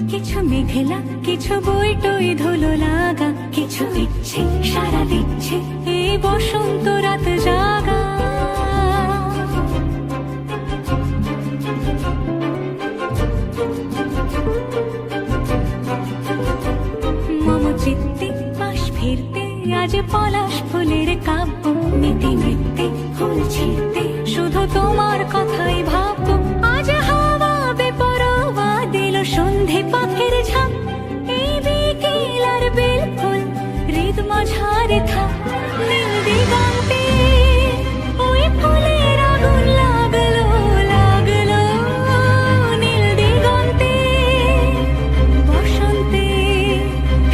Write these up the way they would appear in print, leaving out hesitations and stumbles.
কিছু মেঘলা, কিছু বইটই ধুলো লাগা, কিছু ইচ্ছে সারা দিচ্ছে এই বসন্ত রাত জাগা। মম চিত্তে পাশ ফিরতে আজ পলাশ ফুলের কাব্য, নিতে নিতে ফুল ছিঁড়তে শুধু তোমার কথাই ভাববো। আজ হাওয়া বেপরোয়া দিল সন্ধে পাখির ঝাঁক, এই বিকেল আর বেল ফুল হৃদ মাঝারে থাক। নীল দিগন্তে ওই ফুলের আগুন লাগলো লাগলো, নীল দিগন্তে বসন্তে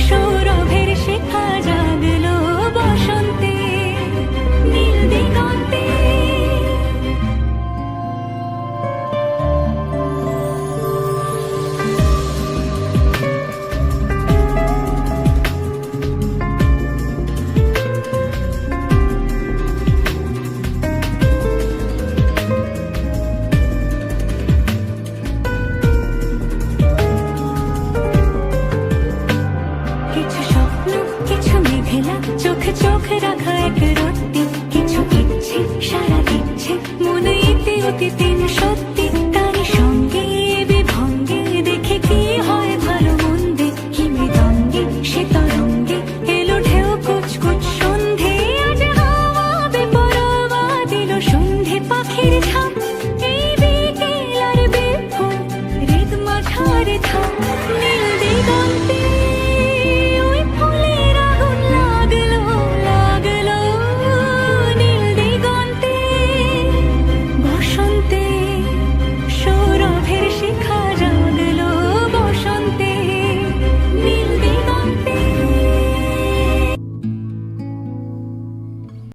সৌরভের শিখা জাগলো, বসন্তে নীল দিগন্তে। কিছু স্বপ্ন, কিছু মেঘলা, চোখে চোখ রাখা এক রত্তি, কিছু ইচ্ছে সারা দিচ্ছে মনে ইতি অতি তিন সত্যি। তারই সঙ্গে বিভঙ্গে দেখে কি হয় ভালো মন্দে, কি মৃদঙ্গে সে তরঙ্গে এলো ঢেউ কুচকুচ সন্ধে। আজ হাওয়া বেপরোয়া দিল সন্ধে পাখির ঝাঁক, এই বিকেল আর বেল ফুল হৃদ মাঝারে থাক।